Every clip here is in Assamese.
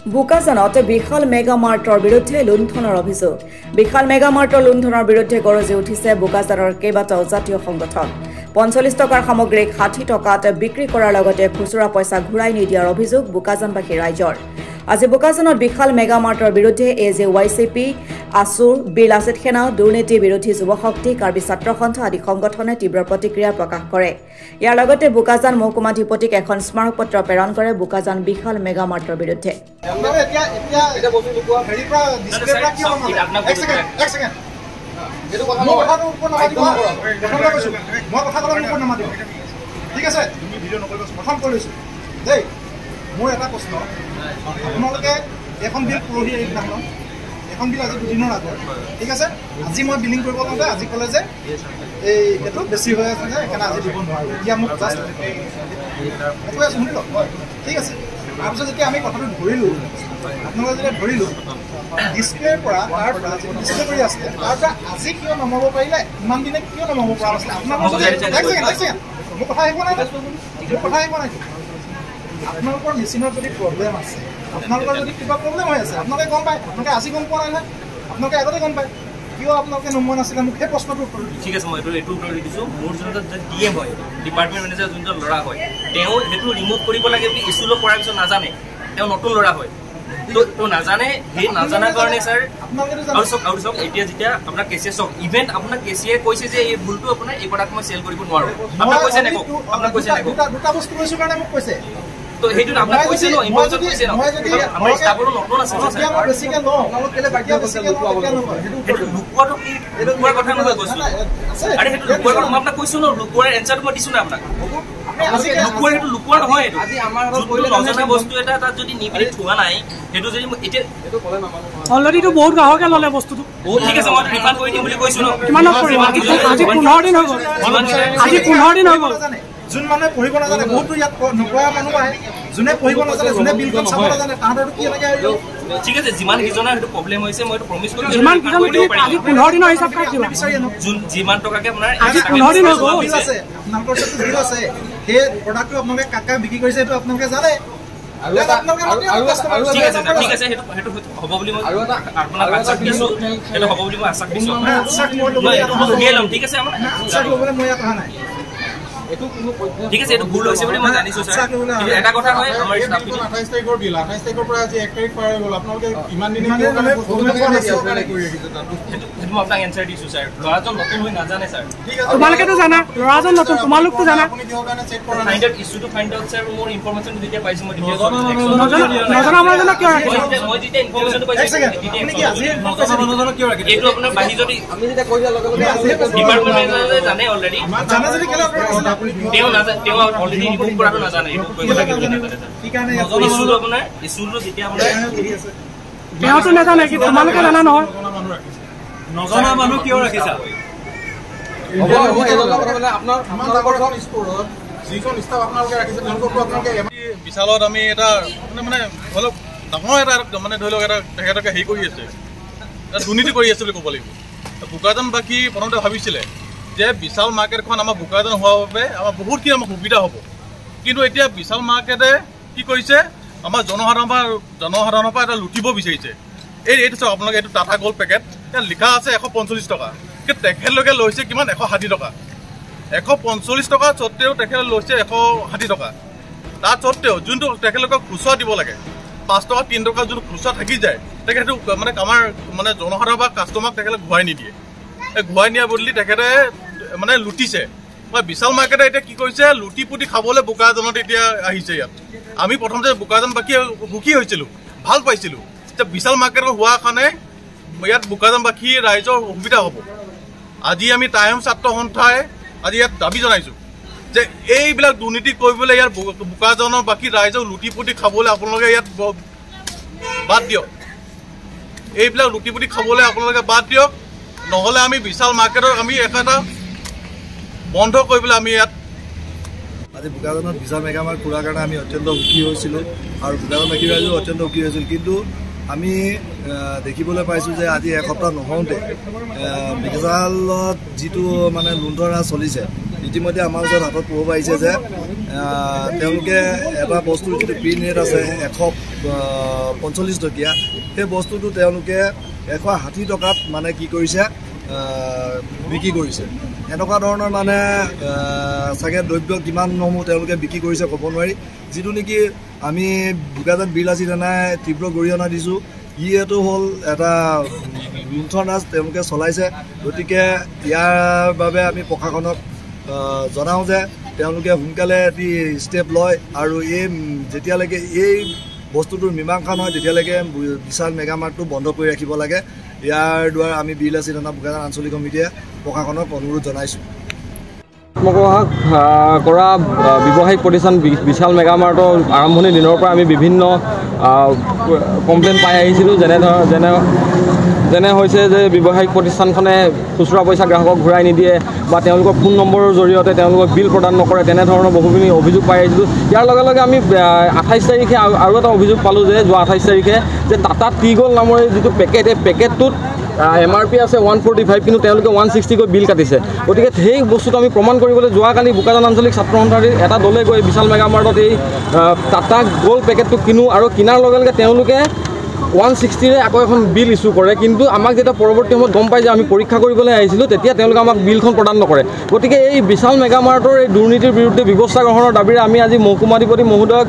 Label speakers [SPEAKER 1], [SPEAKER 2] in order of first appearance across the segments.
[SPEAKER 1] বোকাজানত বিশাল মেগা মাৰ্টৰ বিৰুদ্ধে লুণ্ঠনৰ অভিযোগ বিশাল মেগা মাৰ্টৰ লুণ্ঠনৰ বিৰুদ্ধে গৰজি উঠিছে বোকাজানৰ কেইবাটাও জাতীয় সংগঠন ৪৫ টকাৰ সামগ্ৰীক ৬০ টকাত বিক্ৰী কৰাৰ লগতে খুচুৰা পইচা ঘূৰাই নিদিয়াৰ অভিযোগ বোকাজানবাসী ৰাইজৰ আজি বোকাজানত বিশাল মেগা মাৰ্টৰ বিৰুদ্ধে এজেৱাইচিপি আসুৰ বিল আছিত সেনা দুৰ্নীতি বিৰোধী যুৱশক্তি কাৰ্বি ছাত্ৰ সন্থ আদি সংগঠনে তীব্ৰ প্ৰতিক্ৰিয়া প্ৰকাশ কৰে ইয়াৰ লগতে বোকাজান মহকুমাধিপতিক এখন স্মাৰক পত্ৰ প্ৰেৰণ কৰে বোকাজান বিশাল মেগা মাৰ্টৰ বিৰুদ্ধে
[SPEAKER 2] মোৰ এটা প্ৰশ্ন আপোনালোকে এখন বিল পৰহি এইদিনাখন এখন বিল আজি দুদিনৰ আগত ঠিক আছে আজি মই বিলিং কৰিব লওঁতে আজি ক'লে যে এইটো বেছি হৈ আছে যে সেইকাৰণে আজি দিব নোৱাৰোঁ এতিয়া মোক জাষ্ট কৈ আছোঁ শুনি লওক ঠিক আছে তাৰপিছত যেতিয়া আমি কথাটো ধৰিলোঁ আপোনালোকে যেতিয়া ধৰিলোঁ ডিছপ্লেৰ পৰা তাৰ পৰা ডিছপ্লে কৰি আছিলে তাৰ পৰা আজি কিয় নমাব পাৰিলে ইমান দিনে কিয় নমাব পৰা নাছিলে আপোনালোকে মোৰ কথা আহিব নাই মোৰ কথা আহিব নাই আপোনালোকৰ মেচিনৰ যদি প্ৰব্লেম আছে আপোনালোকৰ যদি কিবা প্ৰব্লেম হৈ আছে আপোনালোকে গম পায় আপোনালোকে আজি গম পোৱা নাই নহয় আপোনালোকে আগতে গম পায় কিয় আপোনালোকে নমোৱা নাছিলে মোক সেই প্ৰশ্নটো উত্তৰ
[SPEAKER 3] ঠিক আছে মই এইটো উত্তৰ দিছোঁ মোৰ যোনটো ডিএম হয় ডিপাৰ্টমেণ্ট মেনেজাৰ যোনজন ল'ৰা হয় তেওঁ সেইটো ৰিমুভ কৰিব লাগে বুলি ইছ্যু কৰাৰ পিছত নাজানে তেওঁ নতুন ল'ৰা হয় তো নাজানে সেই নাজানাৰ কাৰণে ছাৰ আৰু চাওক এতিয়া যেতিয়া আপোনাৰ কেচিয়ে চাওক ইভেন আপোনাৰ কেচিয়ে কৈছে যে এই ভুলটো আপোনাৰ এই প্ৰডাক্ট মই চেল কৰিব নোৱাৰোঁ আপোনাক কৈছে নে আপোনাক কৈছে নে
[SPEAKER 2] দুটা বস্তু কৈছোঁ কাৰণে মোক কৈছে
[SPEAKER 3] তো সেইটো আপোনাক কৈছে ন ইম্পৰ্টেণ্ট কৈছে ন আমাৰ ষ্টাফৰো নতুন আছে ন ছাৰ
[SPEAKER 2] মই বেছিকৈ লওঁ আপোনালোক কেলে বাকী বেছিকৈ
[SPEAKER 3] সেইটো লুকুৱাটো কি লুকুৱাৰ কথা নহয় কৈছোঁ আৰে সেইটো লুকুৱাৰ কথা মই আপোনাক কৈছোঁ ন লুকুৱাৰ এনচাৰটো মই দিছোঁ না আপোনাক লুকুৱাৰ সেইটো লুকুৱাৰ নহয় এইটো যোনটো নজনা বস্তু এটা তাত যদি নিবিড়ি থোৱা নাই সেইটো যদি এতিয়া
[SPEAKER 4] অলৰেডিটো বহুত গ্ৰাহকে ল'লে বস্তুটো
[SPEAKER 3] ঠিক আছে মই ৰিফাণ্ড কৰি দিম বুলি কৈছোঁ ন
[SPEAKER 4] কিমানত পৰিব আজি 15 দিন হৈ গ'ল আজি 15 দিন হৈ গ'ল
[SPEAKER 2] যোন মানুহে পঢ়িব নাজানে বহুতো ইয়াত নপঢ়া মানুহ আহে যোনে পঢ়িব নাজানে যোনে বিলখন চাব নাজানে তাহাঁতৰটো কি লাগে
[SPEAKER 3] ঠিক আছে যিমান কিজনৰ সেইটো প্ৰব্লেম হৈছে মই প্ৰমিছ কৰিছোঁ
[SPEAKER 4] যিমান কিজন আজি 15 দিনৰ হিচাপ কাটি দিবা
[SPEAKER 3] যিমান টকাকে আপোনাৰ
[SPEAKER 4] আজি 15 দিন হৈ গ'ল
[SPEAKER 2] বিল আছে আপোনালোকৰ ওচৰত বিল আছে সেই প্ৰডাক্টটো আপোনালোকে কাকা বিক্ৰী কৰিছে সেইটো আপোনালোকে জানে
[SPEAKER 3] ঠিক আছে সেইটো হ'ব বুলি মই আপোনাক আশ্বাস দিছোঁ সেইটো হ'ব বুলি মই আশ্বাস দিছোঁ ঠিক আছে আমাৰ
[SPEAKER 2] মই ইয়াত অহা নাই
[SPEAKER 3] ঠিক আছে এইটো ভুল হৈছে বুলি মই জানিছোঁ ছাৰ কিন্তু এটা কথা হয় আমাৰ
[SPEAKER 5] 28 তাৰিখৰ বিল 28 তাৰিখৰ পৰা আজি 1 তাৰিখ পাৰ হৈ গ'ল আপোনালোকে ইমান দিনে
[SPEAKER 3] সেইটো মই আপোনাক এনচাৰ দিছোঁ ছাৰ ল'ৰাজন নতুন হৈ নাজানে ছাৰ
[SPEAKER 4] তোমালোকেতো জানা ল'ৰাজন নতুন তোমালোকতো জানা
[SPEAKER 5] আপুনি কিহৰ কাৰণে চেক কৰা
[SPEAKER 3] ফাইণ্ড আউট ইছ্যুটো ফাইণ্ড আউট ছাৰ মোৰ ইনফৰমেশ্যনটো যেতিয়া পাইছোঁ মই
[SPEAKER 4] নজনা মানুহজনক কিয় ৰাখিছে
[SPEAKER 3] মই যেতিয়া ইনফৰমেশ্যনটো পাইছোঁ এইটো আপোনাৰ বাঢ়ি যদি আমি যেতিয়া কৈ দিয়াৰ লগে লগে ডিপাৰ্টমেণ্ট মেনেজাৰে জানে অলৰেডি তেওঁ অলৰেডি ৰিমুভ কৰাটো নাজানে ইছ্যুটো আপোনাৰ ইছ্যুটো যেতিয়া আপোনাৰ
[SPEAKER 4] তেওঁতো নাজানে কি তোমালোকে জানা নহয়
[SPEAKER 6] নজনা মানুহ কিয় ৰাখিছা
[SPEAKER 5] বিশালত আমি এটা মানে অলপ ডাঙৰ এটা মানে ধৰি লওক এটা তেখেতকে হেৰি কৰি আছে এটা দুৰ্নীতি কৰি আছে বুলি ক'ব লাগিব বোকাজানবাসী প্ৰথমতে ভাবিছিলে যে বিশাল মাৰ্কেটখন আমাৰ বোকাজান হোৱাৰ বাবে আমাৰ বহুতখিনি আমাৰ সুবিধা হ'ব কিন্তু এতিয়া বিশাল মাৰ্কেটে কি কৰিছে আমাৰ জনসাধাৰণৰ পৰা এটা লুটিব বিচাৰিছে এইটো চাওক আপোনালোকে এইটো টাটা গ'ল্ড পেকেট ইয়াত লিখা আছে 145 টকা কিন্তু তেখেতলোকে লৈছে কিমান 160 টকা 145 টকা স্বত্তেও তেখেতে লৈছে 160 টকা তাৰ স্বত্তেও যোনটো তেখেতলোকক খুচুৰা দিব লাগে 5 টকা 3 টকা যোনটো খুচুৰা থাকি যায় তেখেতে মানে আমাৰ মানে জনসাধাৰণ বা কাষ্টমাৰক তেখেতে ঘূৰাই নিদিয়ে এই ঘূৰাই নিয়াৰ বদলি তেখেতে মানে লুটিছে মই বিশাল মাৰ্কেটে এতিয়া কি কৰিছে লুটি পুটি খাবলৈ বোকাজানত এতিয়া আহিছে ইয়াত আমি প্ৰথমতে বোকাজানবাসী সুখী হৈছিলোঁ ভাল পাইছিলোঁ যে বিশাল মাৰ্কেটৰ হোৱাৰ কাৰণে ইয়াত বোকাজানবাসী ৰাইজৰ সুবিধা হ'ব আজি আমি টাইম ছাত্ৰ সন্থাই আজি ইয়াত দাবী জনাইছোঁ যে এইবিলাক দুৰ্নীতি কৰিবলৈ ইয়াত বোকাজানৰ বাকী ৰাইজক লুটি পুটি খাবলৈ আপোনালোকে ইয়াত বাদ দিয়ক এইবিলাক লুটি পুটি খাবলৈ আপোনালোকে বাদ দিয়ক নহ'লে আমি বিশাল মাৰ্কেটৰ আমি এটা বন্ধ কৰিবলৈ আমি ইয়াত
[SPEAKER 7] আজি বোকাজানত বিশাল মেগা মাৰ্ট খোলাৰ কাৰণে আমি অত্যন্ত সুখী হৈছিলোঁ আৰু বোকাজানবাসী ৰাইজেও অত্যন্ত সুখী হৈছিল কিন্তু আমি দেখিবলৈ পাইছোঁ যে আজি এসপ্তাহ নহওঁতে বিশালত যিটো মানে লুণ্ঠনা চলিছে ইতিমধ্যে আমাৰ ওচৰত হাতত পঢ়িব পাৰিছে যে তেওঁলোকে এটা বস্তুৰ যিটো প্ৰিণ্ট ৰেট আছে 45 টকীয়া সেই বস্তুটো তেওঁলোকে 160 টকাত মানে কি কৰিছে বিক্ৰী কৰিছে এনেকুৱা ধৰণৰ মানে চাগে দ্ৰব্য কিমানসমূহ তেওঁলোকে বিক্ৰী কৰিছে ক'ব নোৱাৰি যিটো নেকি আমি বোকাজান বীৰলাচি থানাই তীব্ৰ গৰিহণা দিছোঁ ইটো হ'ল এটা লুণ্ঠন ৰাজ তেওঁলোকে চলাইছে গতিকে ইয়াৰ বাবে আমি প্ৰশাসনক জনাওঁ যে তেওঁলোকে সোনকালে এটি ষ্টেপ লয় আৰু এই যেতিয়ালৈকে এই বস্তুটোৰ মীমাংসা নহয় তেতিয়ালৈকে বিশাল মেগা মাৰ্টটো বন্ধ কৰি ৰাখিব লাগে ইয়াৰ দ্বাৰা আমি বীৰলাচি থানা বোকাজান আঞ্চলিক কমিটিয়ে প্ৰশাসনক অনুৰোধ জনাইছোঁ
[SPEAKER 8] আত্মপ্ৰকাশ কৰা ব্যৱসায়িক প্ৰতিষ্ঠান বিশাল মেগা মাৰ্টৰ আৰম্ভণিৰ দিনৰ পৰা আমি বিভিন্ন কমপ্লেইন পাই আহিছিলোঁ যেনে হৈছে যে ব্যৱসায়িক প্ৰতিষ্ঠানখনে খুচুৰা পইচা গ্ৰাহকক ঘূৰাই নিদিয়ে বা তেওঁলোকৰ ফোন নম্বৰৰ জৰিয়তে তেওঁলোকক বিল প্ৰদান নকৰে তেনেধৰণৰ বহুখিনি অভিযোগ পাই আহিছিলোঁ ইয়াৰ লগে লগে আমি 28 তাৰিখে আৰু এটা অভিযোগ পালোঁ যে যোৱা 28 তাৰিখে যে টাটা টিগল নামৰ যিটো পেকেট এই পেকেটটোত MRP আছে 145 কিন্তু তেওঁলোকে 160 কৈ বিল কাটিছে গতিকে সেই বস্তুটো আমি প্ৰমাণ কৰিবলৈ যোৱাকালি বোকাজান আঞ্চলিক ছাত্ৰ সন্থাৰ এটা দলে গৈ বিশাল মেগা মাৰ্টত এই টাটা গোল্ড পেকেটটো কিনো আৰু কিনাৰ লগে লগে তেওঁলোকে 160ৰে আকৌ এখন বিল ইছ্যু কৰে কিন্তু আমাক যেতিয়া পৰৱৰ্তী সময়ত গম পাই যে আমি পৰীক্ষা কৰিবলৈ আহিছিলোঁ তেতিয়া তেওঁলোকে আমাক বিলখন প্ৰদান নকৰে গতিকে এই বিশাল মেগা মাৰ্টৰ এই দুৰ্নীতিৰ বিৰুদ্ধে ব্যৱস্থা গ্ৰহণৰ দাবীৰে আমি আজি মহকুমাধিপতি মহোদয়ক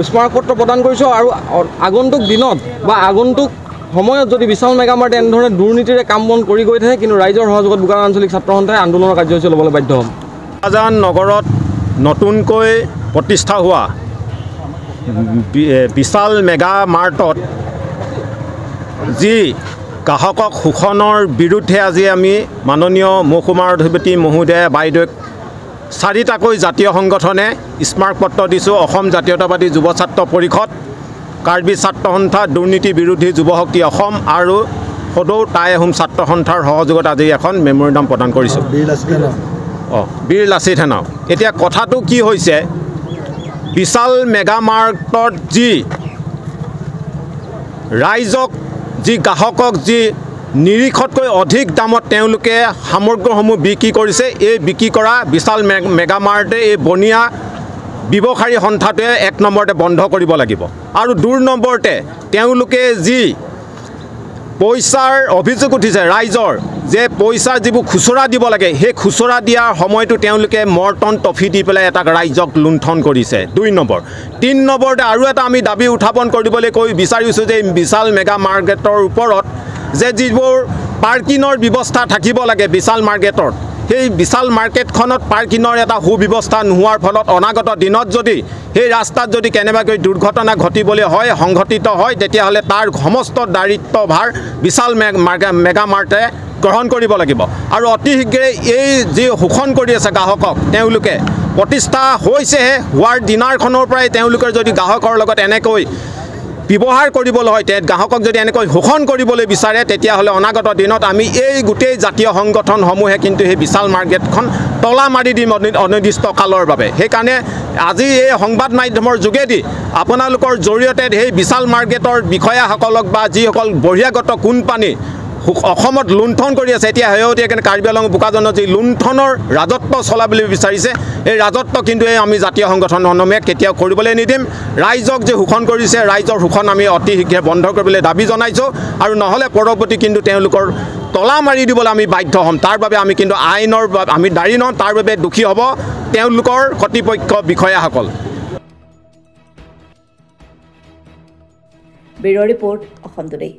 [SPEAKER 8] স্মাৰকপত্ৰ প্ৰদান কৰিছোঁ আৰু আগন্তুক দিনত বা আগন্তুক সময়ত যদি বিশাল মেগা মাৰ্ট এনেধৰণে দুৰ্নীতিৰে কাম বন কৰি গৈ থাকে কিন্তু ৰাইজৰ সহযোগত বোকাজান আঞ্চলিক ছাত্ৰ সন্থাই আন্দোলনৰ কাৰ্যসূচী ল'বলৈ বাধ্য হ'ম
[SPEAKER 9] বোকাজান নগৰত নতুনকৈ প্ৰতিষ্ঠা হোৱা বিশাল মেগা মাৰ্টত যি গ্ৰাহকক শোষণৰ বিৰুদ্ধে আজি আমি মাননীয় মহকুমাৰ অধিপতি মহোদয় বাইদেউক 4টাকৈ জাতীয় সংগঠনে স্মাৰকপত্ৰ দিছোঁ অসম জাতীয়তাবাদী যুৱ ছাত্ৰ পৰিষদ কাৰ্বি ছাত্ৰ সন্থা দুৰ্নীতি বিৰোধী যুৱশক্তি অসম আৰু সদৌ টাই আহোম ছাত্ৰ সন্থাৰ সহযোগত আজি এখন মেমৰিণ্ডাম প্ৰদান কৰিছোঁ বীৰলাচি থানা এতিয়া কথাটো কি হৈছে বিশাল মেগা মাৰ্টত যি ৰাইজক যি গ্ৰাহকক যি নিৰিখতকৈ অধিক দামত তেওঁলোকে সামগ্ৰীসমূহ বিক্ৰী কৰিছে এই বিক্ৰী কৰা বিশাল মেগা মাৰ্টে এই বনিয়া ব্যৱসায়ী সন্থাটোৱে 1 নম্বৰতে বন্ধ কৰিব লাগিব আৰু 2 নম্বৰতে তেওঁলোকে যি পইচাৰ অভিযোগ উঠিছে ৰাইজৰ যে পইচা যিবোৰ খুচুৰা দিব লাগে সেই খুচুৰা দিয়াৰ সময়টো তেওঁলোকে মৰ্টন টফি দি পেলাই এটা ৰাইজক লুণ্ঠন কৰিছে 2 নম্বৰ 3 নম্বৰতে আৰু এটা আমি দাবী উত্থাপন কৰিবলৈ কৈ বিচাৰিছোঁ যে বিশাল মেগা মাৰ্কেটৰ ওপৰত যে যিবোৰ পাৰ্কিঙৰ ব্যৱস্থা থাকিব লাগে বিশাল মাৰ্কেটত সেই বিশাল মাৰ্কেটখনত পাৰ্কিঙৰ এটা সুব্যৱস্থা নোহোৱাৰ ফলত অনাগত দিনত যদি সেই ৰাস্তাত যদি কেনেবাকৈ দুৰ্ঘটনা ঘটিবলৈ হয় সংঘটিত হয় তেতিয়াহ'লে তাৰ সমস্ত দায়িত্বভাৰ বিশাল মেগা মাৰ্টে গ্ৰহণ কৰিব লাগিব আৰু অতি শীঘ্ৰে এই যি শোষণ কৰি আছে গ্ৰাহকক তেওঁলোকে প্ৰতিষ্ঠা হৈছেহে হোৱাৰ দিনাৰখনৰ পৰাই তেওঁলোকে যদি গ্ৰাহকৰ লগত এনেকৈ ব্যৱহাৰ কৰিবলৈ হয় গ্ৰাহকক যদি এনেকৈ শোষণ কৰিবলৈ বিচাৰে তেতিয়াহ'লে অনাগত দিনত আমি এই গোটেই জাতীয় সংগঠনসমূহে কিন্তু সেই বিশাল মাৰ্কেটখন তলা মাৰি দিম অনিৰ্দিষ্ট কালৰ বাবে সেইকাৰণে আজি এই সংবাদ মাধ্যমৰ যোগেদি আপোনালোকৰ জৰিয়তে সেই বিশাল মাৰ্কেটৰ বিষয়াসকলক বা যিসকল বহিৰাগত কোম্পানী অসমত লুণ্ঠন কৰি আছে এতিয়া শেহতীয়াকৈ কাৰ্বি আংলং বোকাজানত যি লুণ্ঠনৰ ৰাজত্ব চলাবলৈ বিচাৰিছে এই ৰাজত্ব কিন্তু আমি জাতীয় সংগঠনসমূহে কেতিয়াও কৰিবলৈ নিদিম ৰাইজক যে শোষণ কৰিছে ৰাইজৰ শোষণ আমি অতি শীঘ্ৰে বন্ধ কৰিবলৈ দাবী জনাইছোঁ আৰু নহ'লে পৰৱৰ্তী কিন্তু তেওঁলোকৰ তলা মাৰি দিবলৈ আমি বাধ্য হ'ম তাৰ বাবে আমি কিন্তু আইনৰ আমি দাঁড়ি নওঁ তাৰ বাবে দোষী হ'ব তেওঁলোকৰ কৰ্তৃপক্ষ বিষয়াসকল
[SPEAKER 1] ব্যুৰ' ৰিপৰ্ট অসম টুডে।